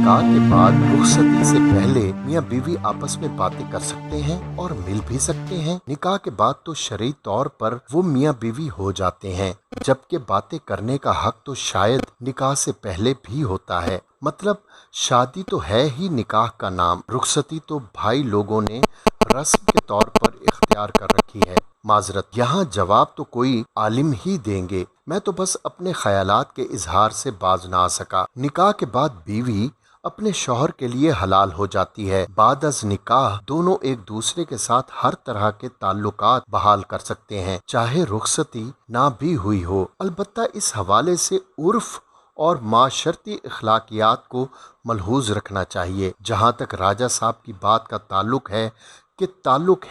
نکاح کے بعد رخصتی سے پہلے میاں بیوی آپس میں باتیں کر سکتے ہیں اور مل بھی سکتے ہیں۔ نکاح کے بعد تو شرعی طور پر وہ میاں بیوی ہو جاتے ہیں، جبکہ باتیں کرنے کا حق تو شاید نکاح سے پہلے بھی ہوتا ہے۔ مطلب شادی تو ہے ہی نکاح کا نام، رخصتی تو بھائی لوگوں نے رسم کے طور پر اختیار کر رکھی ہے۔ معذرت، یہاں جواب تو کوئی عالم ہی دیں گے، میں تو بس اپنے خیالات کے اظہار سے باز نہ آ سکا۔ نکاح کے بعد بیوی اپنے شوہر کے لیے حلال ہو جاتی ہے۔ بعد از نکاح دونوں ایک دوسرے کے ساتھ ہر طرح کے تعلقات بحال کر سکتے ہیں، چاہے رخصتی نہ بھی ہوئی ہو۔ البتہ اس حوالے سے عرف اور معاشرتی اخلاقیات کو ملحوظ رکھنا چاہیے۔ جہاں تک راجہ صاحب کی بات کا تعلق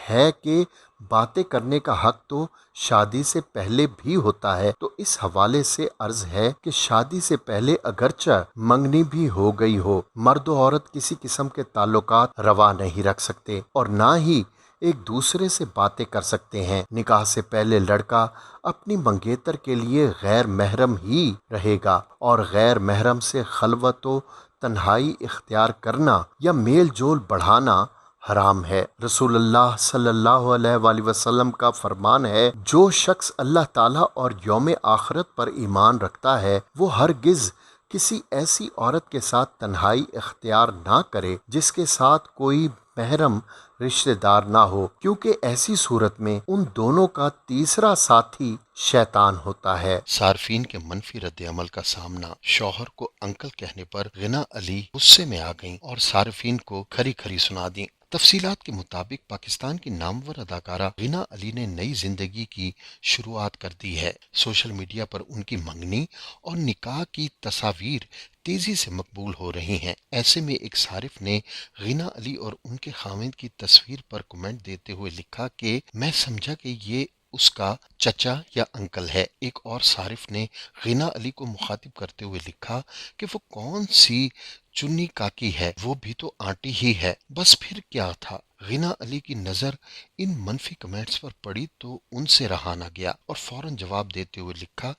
ہے کہ باتیں کرنے کا حق تو شادی سے پہلے بھی ہوتا ہے، تو اس حوالے سے عرض ہے کہ شادی سے پہلے اگرچہ منگنی بھی ہو گئی ہو، مرد و عورت کسی قسم کے تعلقات روا نہیں رکھ سکتے اور نہ ہی ایک دوسرے سے باتیں کر سکتے ہیں۔ نکاح سے پہلے لڑکا اپنی منگیتر کے لیے غیر محرم ہی رہے گا، اور غیر محرم سے خلوت و تنہائی اختیار کرنا یا میل جول بڑھانا حرام ہے۔ رسول اللہ صلی اللہ علیہ وآلہ وسلم کا فرمان ہے، جو شخص اللہ تعالیٰ اور یوم آخرت پر ایمان رکھتا ہے وہ ہرگز کسی ایسی عورت کے ساتھ تنہائی اختیار نہ کرے جس کے ساتھ کوئی محرم رشتہ دار نہ ہو، کیونکہ ایسی صورت میں ان دونوں کا تیسرا ساتھی شیطان ہوتا ہے۔ صارفین کے منفی رد عمل کا سامنا، شوہر کو انکل کہنے پر غنا علی غصے میں آ گئیں اور صارفین کو کھری کھری سنا دیں۔ تفصیلات کے مطابق پاکستان کی نامور اداکارہ غنا علی نے نئی زندگی کی شروعات کر دی ہے۔ سوشل میڈیا پر ان کی منگنی اور نکاح کی تصاویر تیزی سے مقبول ہو رہی ہیں۔ ایسے میں ایک صارف نے غنا علی اور ان کے خاوند کی تصویر پر کمنٹ دیتے ہوئے لکھا کہ میں سمجھا کہ یہ اس کا چچا یا انکل ہے۔ ایک اور صارف نے غنا علی کو مخاطب کرتے ہوئے لکھا کہ وہ کون سی چنی کاکی ہے، وہ بھی تو آنٹی ہی ہے، بس پھر کیا تھا۔ غنا علی کی نظر ان منفی کمنٹس پر پڑی تو ان سے رہا نہ گیا اور فوراً جواب دیتے ہوئے لکھا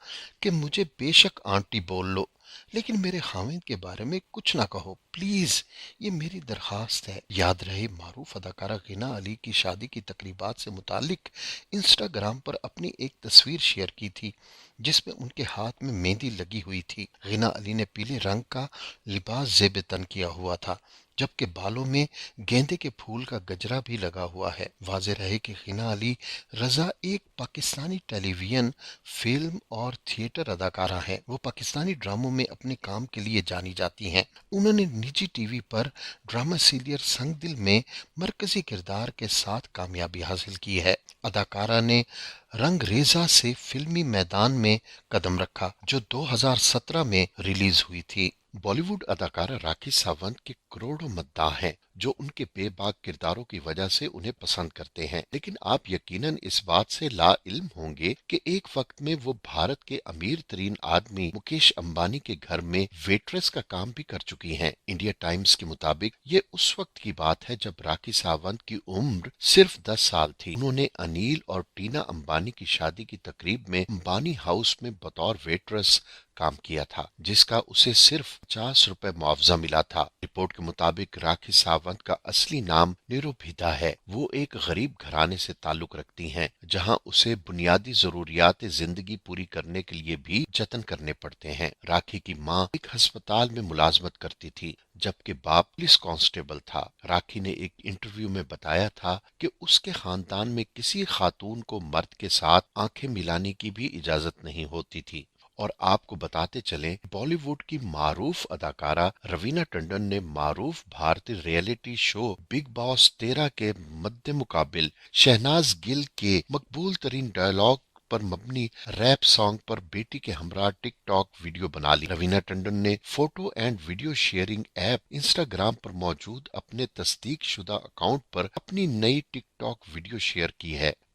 کہ مجھے بے شک آنٹی بول لو، لیکن میرے خاوند کے بارے میں کچھ نہ کہو پلیز، یہ میری درخواست ہے۔ یاد رہے معروف اداکارہ غنا علی کی شادی کی تقریبات سے متعلق انسٹاگرام پر اپنی ایک تصویر شیئر کی تھی جس میں ان کے ہاتھ میں مہندی لگی ہوئی تھی۔ غنا علی نے پیلے رنگ کا لباس زیب تن کیا ہوا تھا، جبکہ بالوں میں گیندے کے پھول کا گجرا بھی لگا ہوا ہے۔ واضح رہے کہ غنا علی رضا ایک پاکستانی ٹیلی ویژن، فلم اور تھیٹر اداکارہ ہیں۔ وہ پاکستانی ڈراموں میں اپنے کام کے لیے جانی جاتی ہیں۔ انہوں نے نجی ٹی وی پر ڈرامہ سیریل سنگ دل میں مرکزی کردار کے ساتھ کامیابی حاصل کی ہے۔ اداکارہ نے رنگ ریزہ سے فلمی میدان میں قدم رکھا، جو 2017 میں ریلیز ہوئی تھی۔ بالی ووڈ اداکارہ راکھی ساونت کے کروڑوں مداح ہیں جو ان کے بے باک کرداروں کی وجہ سے انہیں پسند کرتے ہیں، لیکن آپ یقیناً اس بات سے لا علم ہوں گے کہ ایک وقت میں وہ بھارت کے امیر ترین آدمی مکیش امبانی کے گھر میں ویٹریس کا کام بھی کر چکی ہیں۔ انڈیا ٹائمز کے مطابق یہ اس وقت کی بات ہے جب راکھی ساونت کی عمر صرف 10 سال تھی۔ انہوں نے انیل اور ٹینا امبانی کی شادی کی تقریب میں امبانی ہاؤس میں بطور ویٹریس کام کیا تھا، جس کا اسے صرف 50 روپے معاوضہ ملا تھا۔ رپورٹ کے مطابق راکھی ساونت کا اصلی نام نیروبھیدا ہے۔ وہ ایک غریب گھرانے سے تعلق رکھتی ہیں جہاں اسے بنیادی ضروریات زندگی پوری کرنے کے لیے بھی جتن کرنے پڑتے ہیں۔ راکھی کی ماں ایک ہسپتال میں ملازمت کرتی تھی، جبکہ باپ پولیس کانسٹیبل تھا۔ راکھی نے ایک انٹرویو میں بتایا تھا کہ اس کے خاندان میں کسی خاتون کو مرد کے ساتھ آنکھیں ملانے کی بھی اجازت نہیں ہوتی تھی۔ اور آپ کو بتاتے چلیں، بالی ووڈ کی معروف اداکارہ روینہ ٹنڈن نے معروف بھارتی ریئلٹی شو بگ باس 13 کے مد مقابل شہناز گل کے مقبول ترین ڈائلاگ پر مبنی ریپ سانگ پر بیٹی کے ہمراہ ٹک ٹاک ویڈیو بنا لی۔ روینہ ٹنڈن نے photo and video sharing app Instagram پر موجود اپنے تصدیق شدہ اکاؤنٹ پر اپنی نئی ٹک ٹاک ویڈیو شیئر کی ہے۔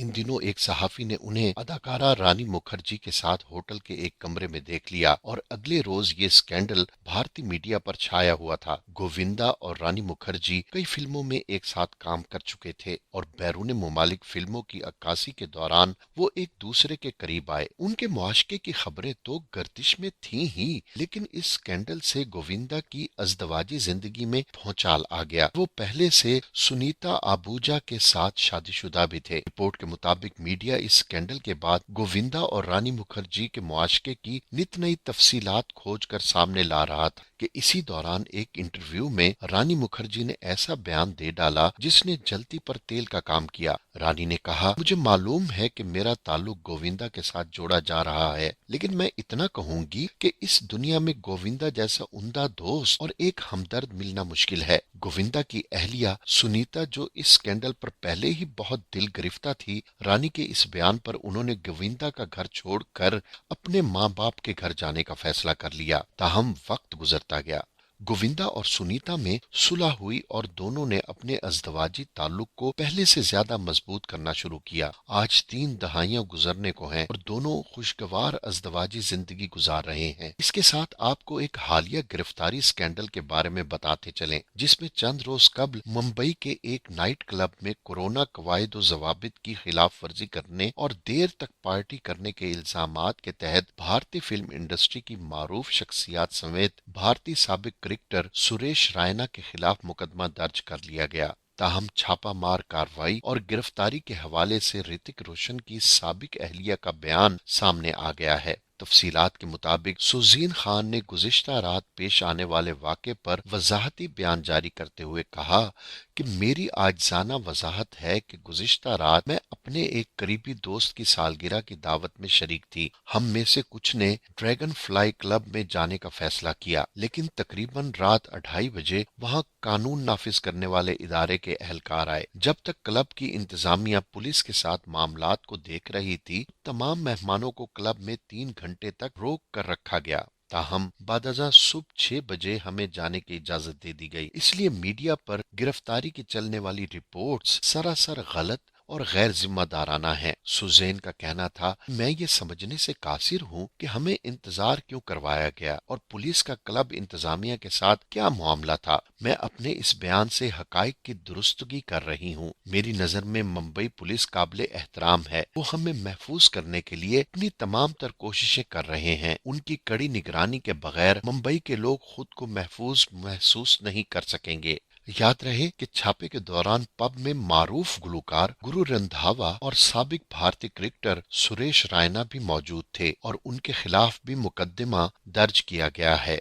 ان دنوں ایک صحافی نے انہیں اداکارہ رانی مکھرجی کے ساتھ ہوٹل کے ایک کمرے میں دیکھ لیا اور اگلے روز یہ سکینڈل بھارتی میڈیا پر چھایا ہوا تھا۔ گووندا اور رانی مکھرجی کئی فلموں میں ایک ساتھ کام کر چکے تھے اور بیرون ممالک فلموں کی عکاسی کے دوران وہ ایک دوسرے کے قریب آئے۔ ان کے معاشقے کی خبریں تو گردش میں تھیں ہی، لیکن اس سکینڈل سے گووندا کی ازدواجی زندگی میں بھونچال آ گیا۔ وہ پہلے سے سنیتا آبوجا کے ساتھ شادی شدہ بھی تھے۔ رپورٹ کے مطابق میڈیا اس سکینڈل کے بعد گووندا اور رانی مکھرجی کے معاشقے کی نت نئی تفصیلات کھوج کر سامنے لا رہا تھا کہ اسی دوران ایک انٹرویو میں رانی مکھرجی نے ایسا بیان دے ڈالا جس نے جلتی پر تیل کا کام کیا۔ رانی نے کہا، مجھے معلوم ہے کہ میرا تعلق گووندا کے ساتھ جوڑا جا رہا ہے، لیکن میں اتنا کہوں گی کہ اس دنیا میں گووندا جیسا عمدہ دوست اور ایک ہمدرد ملنا مشکل ہے۔ گووندا کی اہلیہ سنیتا، جو اس سکینڈل پر پہلے ہی بہت دل گرفتہ تھی، رانی کے اس بیان پر انہوں نے گووندا کا گھر چھوڑ کر اپنے ماں باپ کے گھر جانے کا فیصلہ کر لیا۔ تاہم وقت گزرتا گیا، گووندا اور سنیتا میں صلح ہوئی اور دونوں نے اپنے ازدواجی تعلق کو پہلے سے زیادہ مضبوط کرنا شروع کیا۔ آج 3 دہائیاں گزرنے کو ہیں اور دونوں خوشگوار ازدواجی زندگی گزار رہے ہیں۔ اس کے ساتھ آپ کو ایک حالیہ گرفتاری سکینڈل کے بارے میں بتاتے چلیں، جس میں چند روز قبل ممبئی کے ایک نائٹ کلب میں کورونا قواعد و ضوابط کی خلاف ورزی کرنے اور دیر تک پارٹی کرنے کے الزامات کے تحت بھارتی فلم انڈسٹری کی معروف شخصیات سمیت بھارتی سابق کرکٹر سریش رائنا کے خلاف مقدمہ درج کر لیا گیا۔ تاہم چھاپا مار کارروائی اور گرفتاری کے حوالے سے رتک روشن کی سابق اہلیہ کا بیان سامنے آ گیا ہے۔ تفصیلات کے مطابق سوزین خان نے گزشتہ رات پیش آنے والے واقعے پر وضاحتی بیان جاری کرتے ہوئے کہا کہ میری عاجزانہ وضاحت ہے کہ گزشتہ رات میں اپنے ایک قریبی دوست کی سالگرہ کی دعوت میں شریک تھی۔ ہم میں سے کچھ نے ڈریگن فلائی کلب میں جانے کا فیصلہ کیا، لیکن تقریباً رات 2:30 بجے وہاں قانون نافذ کرنے والے ادارے کے اہلکار آئے۔ جب تک کلب کی انتظامیہ پولیس کے ساتھ معاملات کو دیکھ رہی تھی، تمام مہمانوں کو کلب میں 3 گھنٹے تک روک کر رکھا گیا۔ تاہم بعد ازاں صبح 6 بجے ہمیں جانے کی اجازت دے دی گئی۔ اس لیے میڈیا پر گرفتاری کی چلنے والی رپورٹس سراسر غلط اور غیر ذمہ دارانہ ہیں۔ سوزین کا کہنا تھا، میں یہ سمجھنے سے قاصر ہوں کہ ہمیں انتظار کیوں کروایا گیا اور پولیس کا کلب انتظامیہ کے ساتھ کیا معاملہ تھا۔ میں اپنے اس بیان سے حقائق کی درستگی کر رہی ہوں۔ میری نظر میں ممبئی پولیس قابل احترام ہے۔ وہ ہمیں محفوظ کرنے کے لیے اپنی تمام تر کوششیں کر رہے ہیں۔ ان کی کڑی نگرانی کے بغیر ممبئی کے لوگ خود کو محفوظ محسوس نہیں کر سکیں گے۔ یاد رہے کہ چھاپے کے دوران پب میں معروف گلوکار گرو رندھاوا اور سابق بھارتی کرکٹر سریش رائنا بھی موجود تھے اور ان کے خلاف بھی مقدمہ درج کیا گیا ہے۔